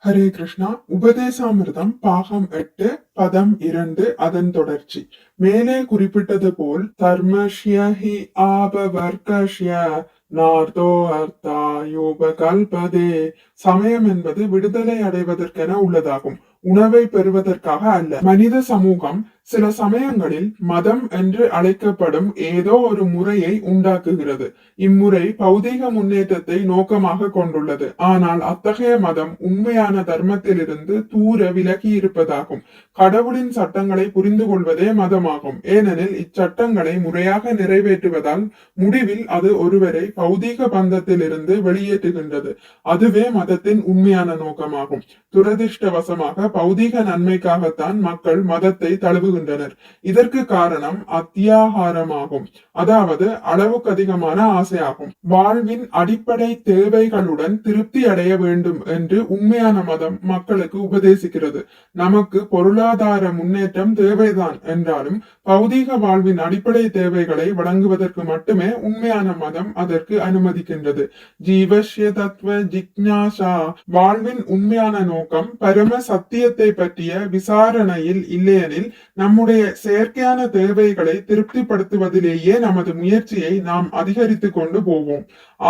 ஹரே கிருஷ்ணா. உபதேசாமிர்தம் பாகம் 8 பதம் 2 அதன் தொடர்ச்சி. மேலே குறிப்பிட்டது போல் தர்மஷ்ய ஹி ஆபவர்கஷ்ய நார்தோ அர்த்தா யோபகல்பதே. சமயம் என்பது விடுதலை அடைவதற்கென உள்ளதாகும், உணவை பெறுவதற்காக அல்ல. மனித சமூகம் சில சமயங்களில் மதம் என்று அழைக்கப்படும் ஏதோ ஒரு முறையை உண்டாக்குகிறது. இம்முறை பௌதீக முன்னேற்றத்தை நோக்கமாக கொண்டுள்ளது. ஆனால் அத்தகைய மதம் உண்மையான தர்மத்திலிருந்து தூர விலகி இருப்பதாகும். கடவுளின் சட்டங்களை புரிந்து கொள்வதே மதமாகும். ஏனெனில் இச்சட்டங்களை முறையாக நிறைவேற்றுவதால் முடிவில் அது ஒருவரை பௌதீக பந்தத்திலிருந்து வெளியேற்றுகின்றது. அதுவே மதத்தின் உண்மையான நோக்கமாகும். துரதிர்ஷ்டவசமாக பௌதீக நன்மைக்காகத்தான் மக்கள் மதத்தை தழுவுகின்றனர். இதற்கு காரணம் அத்தியாகாரமாகும், அதாவது அளவுக்கு அதிகமான ஆசையாகும். வாழ்வின் அடிப்படை தேவைகளுடன் திருப்தி அடைய வேண்டும் என்று உண்மையான மதம் மக்களுக்கு உபதேசிக்கிறது. நமக்கு பொருளாதார முன்னேற்றம் தேவைதான் என்றாலும் பௌதீக வாழ்வின் அடிப்படை தேவைகளை வழங்குவதற்கு மட்டுமே உண்மையான மதம் அதற்கு அனுமதிக்கின்றது. ஜீவஸ்ய தத்துவ ஜிக்ஞாசா. வாழ்வின் உண்மையான நோக்கம் பரம சத்தியத்தை பற்றிய விசாரணையில் இல்லையெனில் நம்முடைய செயற்கையான தேவைகளை திருப்திப்படுத்துவதிலேயே நமது முயற்சியை நாம் அதிகரித்து கொண்டு போவோம்.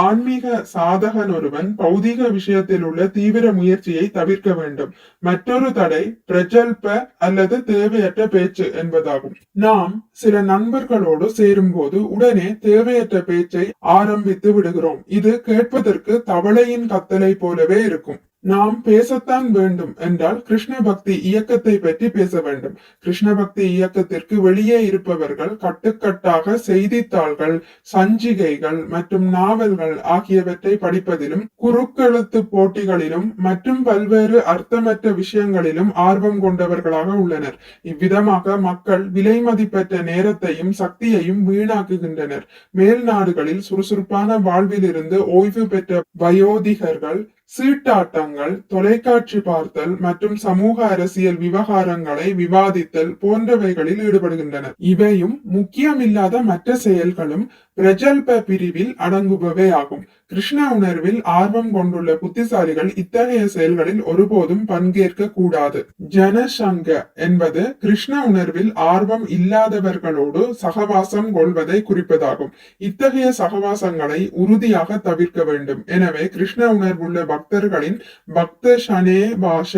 ஆன்மீக சாதகன் ஒருவன் பௌதீக விஷயத்தில் உள்ள தீவிர முயற்சியை தவிர்க்க வேண்டும். மற்றொரு தடை பிரஜல்ப அல்லது தேவையற்ற பேச்சு என்பதாகும். நாம் சில நண்பர்களோடு சேரும் போது உடனே தேவையற்ற பேச்சை ஆரம்பித்து விடுகிறோம். இது கேட்பதற்கு தவளையின் கத்தலை போலவே இருக்கும். நாம் பேசத்தான் வேண்டும் என்றால் கிருஷ்ண பக்தி இயக்கத்தை பற்றி பேச வேண்டும். கிருஷ்ண பக்தி இயக்கத்திற்கு வெளியே இருப்பவர்கள் கட்டுக்கட்டாக செய்தித்தாள்கள், சஞ்சிகைகள் மற்றும் நாவல்கள் ஆகியவற்றை படிப்பதிலும் குறுக்கெழுத்து போட்டிகளிலும் மற்றும் பல்வேறு அர்த்தமற்ற விஷயங்களிலும் ஆர்வம் கொண்டவர்களாக உள்ளனர். இவ்விதமாக மக்கள் விலை மதிப்பற்ற நேரத்தையும் சக்தியையும் வீணாக்குகின்றனர். மேல் நாடுகளில் சுறுசுறுப்பான வாழ்விலிருந்து ஓய்வு பெற்ற வயோதிகர்கள் சீட்டாட்டங்கள், தொலைக்காட்சி பார்த்தல் மற்றும் சமூக அரசியல் விவகாரங்களை விவாதித்தல் போன்றவைகளில் ஈடுபடுகின்றனர். இவையும் முக்கியமில்லாத மற்ற செயல்களும் பிரஜல்ப பிரிவில் அடங்குபவை ஆகும். கிருஷ்ண உணர்வில் ஆர்வம் கொண்டுள்ள புத்திசாலிகள் இத்தகைய செயல்களில் ஒருபோதும் பங்கேற்க கூடாது. ஜனசங்க என்பது கிருஷ்ண உணர்வில் ஆர்வம் இல்லாதவர்களோடு சகவாசம் கொள்வதை குறிப்பதாகும். இத்தகைய சகவாசங்களை உறுதியாக தவிர்க்க வேண்டும். எனவே கிருஷ்ண உணர்வுள்ள பக்தர்களின் பக்த ஷனே பாஷ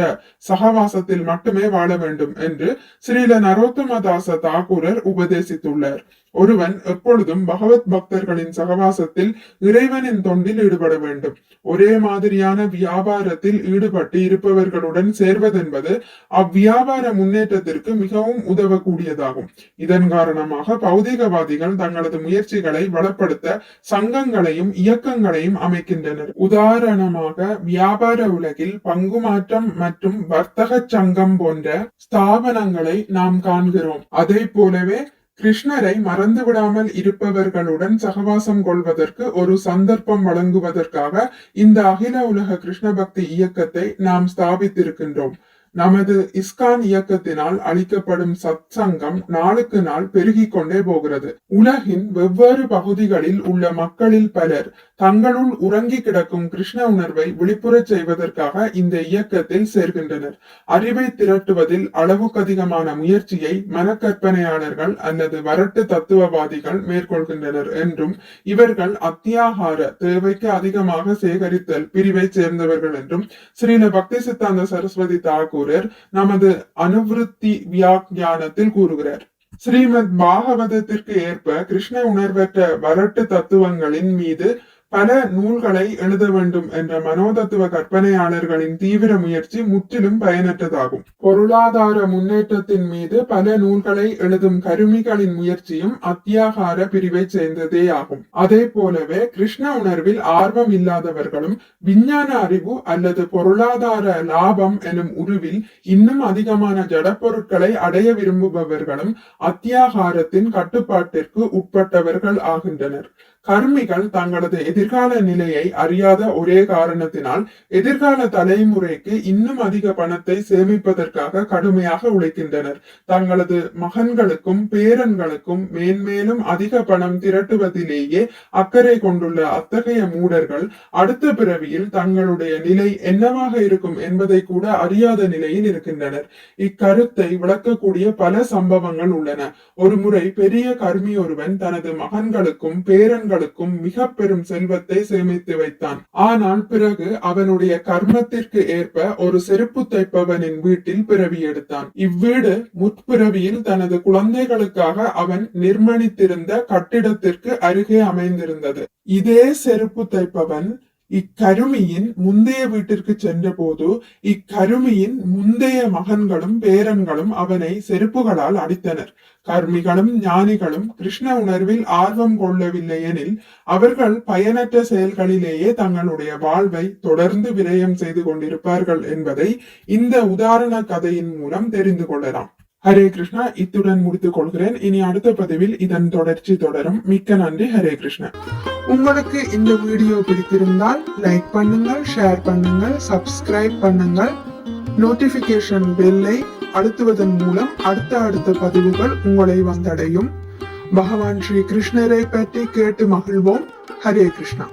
சகவாசத்தில் மட்டுமே வாழ வேண்டும் என்று ஸ்ரீல நரோத்தமதாச தாக்கூரர் உபதேசித்துள்ளார். ஒருவன் எப்பொழுதும் பகவத் பக்தர்களின் சகவாசத்தில் இறைவனின் தொண்டில் ஈடுபட வேண்டும். ஒரே மாதிரியான வியாபாரத்தில் ஈடுபட்டு இருப்பவர்களுடன் சேர்வதென்பது அவ்வியாபார முன்னேற்றத்திற்கு மிகவும் உதவக்கூடியதாகும். இதன் காரணமாக பௌதிகவாதிகள் தங்களது முயற்சிகளை வளப்படுத்த சங்கங்களையும் இயக்கங்களையும் அமைக்கின்றனர். உதாரணமாக வியாபார உலகில் பங்கு மாற்றம் மற்றும் வர்த்தக சங்கம் போன்ற ஸ்தாபனங்களை நாம் காண்கிறோம். அதே போலவே கிருஷ்ணரை மறந்து விடாமல் இருப்பவர்களுடன் சகவாசம் கொள்வதற்கு ஒரு சந்தர்ப்பம் வழங்குவதற்காக இந்த அகில உலக கிருஷ்ண பக்தி இயக்கத்தை நாம் ஸ்தாபித்திருக்கின்றோம். நமது இஸ்கான் இயக்கத்தினால் அளிக்கப்படும் சத் சங்கம் நாளுக்கு நாள் பெருகிக் கொண்டே போகிறது. உலகின் வெவ்வேறு பகுதிகளில் உள்ள மக்களில் பலர் தங்களுள் உறங்கி கிடக்கும் கிருஷ்ண உணர்வை விழிப்புறச் செய்வதற்காக இந்த இயக்கத்தில் சேர்கின்றனர். அறிவை திரட்டுவதில் அளவுக்கு அதிகமான முயற்சியை மனக்கற்பனையாளர்கள் அல்லது வரட்டு தத்துவவாதிகள் மேற்கொள்கின்றனர் என்றும் இவர்கள் அத்தியாகார தேவைக்கு அதிகமாக சேகரித்தல் பிரிவை சேர்ந்தவர்கள் என்றும் ஸ்ரீல பக்தி சித்தாந்த சரஸ்வதி தாக்கூர் நமது அனுவிருத்தி வியாக்கியானத்தில் கூறுகிறார். ஸ்ரீமத் பாகவதத்திற்கு ஏற்ப கிருஷ்ண உணர்வற்ற வரட்டு தத்துவங்களின் மீது பல நூல்களை எழுத வேண்டும் என்ற மனோதத்துவ கற்பனையாளர்களின் தீவிர முயற்சி முற்றிலும் பயனற்றதாகும். பொருளாதார முன்னேற்றத்தின் மீது பல நூல்களை எழுதும் கருமிகளின் முயற்சியும் அத்தியாகார பிரிவை சேர்ந்ததே ஆகும். அதே போலவே கிருஷ்ண உணர்வில் ஆர்வம் இல்லாதவர்களும் விஞ்ஞான அறிவு அல்லது பொருளாதார லாபம் எனும் உருவில் இன்னும் அதிகமான ஜடப்பொருட்களை அடைய விரும்புபவர்களும் அத்தியாகாரத்தின் கட்டுப்பாட்டிற்கு உட்பட்டவர்கள் ஆகின்றனர். கர்மிகள் தங்களது எதிர்கால நிலையை அறியாத ஒரே காரணத்தினால் எதிர்கால தலைமுறைக்கு இன்னும் அதிக பணத்தை சேமிப்பதற்காக கடுமையாக உழைக்கின்றனர். தங்களது மகன்களுக்கும் பேரன்களுக்கும் மேன்மேலும் அதிக பணம் திரட்டுவதிலேயே அக்கறை கொண்டுள்ள அத்தகைய மூடர்கள் அடுத்த பிறவியில் தங்களுடைய நிலை என்னவாக இருக்கும் என்பதை கூட அறியாத நிலையில் இருக்கின்றனர். இக்கருத்தை விளக்கக்கூடிய பல சம்பவங்கள் உள்ளன. ஒரு முறை பெரிய கர்மி ஒருவன் தனது மகன்களுக்கும் பேரன்களுக்கும் மிக பெரும் செல்வத்தை சேமித்து வைத்தான். ஆனால் பிறகு அவனுடைய கர்மத்திற்கு ஏற்ப ஒரு செருப்பு தைப்பவனின் வீட்டில் பிறவி எடுத்தான். இவ்வீடு முற்பிறவியில் தனது குழந்தைகளுக்காக அவன் நிர்மாணித்திருந்த கட்டிடத்திற்கு அருகே அமைந்திருந்தது. இதே செருப்பு தைப்பவன் இக்கருமியின் முந்தைய வீட்டிற்கு சென்ற போது இக்கருமியின் முந்தைய மகன்களும் பேரன்களும் அவனை செருப்புகளால் அடித்தனர். கர்மிகளும் ஞானிகளும் கிருஷ்ண உணர்வில் ஆர்வம் கொள்ளவில்லை எனில் அவர்கள் பயனற்ற செயல்களிலேயே தங்களுடைய வாழ்வை தொடர்ந்து விரயம் செய்து கொண்டிருப்பார்கள் என்பதை இந்த உதாரண கதையின் மூலம் தெரிந்து கொள்ளலாம். ஹரே கிருஷ்ணா. இத்துடன் முடித்துக் கொள்கிறேன். இனி அடுத்த பதிவில் இதன் தொடர்ச்சி தொடரும். மிக்க நன்றி. ஹரே கிருஷ்ணா. உங்களுக்கு இந்த வீடியோ பிடித்திருந்தால் லைக் பண்ணுங்கள், ஷேர் பண்ணுங்கள், சப்ஸ்கிரைப் பண்ணுங்கள். நோட்டிபிகேஷன் பெல்லை அழுத்துவதன் மூலம் அடுத்த பதிவுகள் உங்களை வந்தடையும். பகவான் ஸ்ரீ கிருஷ்ணரை பற்றி கேட்டு மகிழ்வோம். ஹரே கிருஷ்ணா.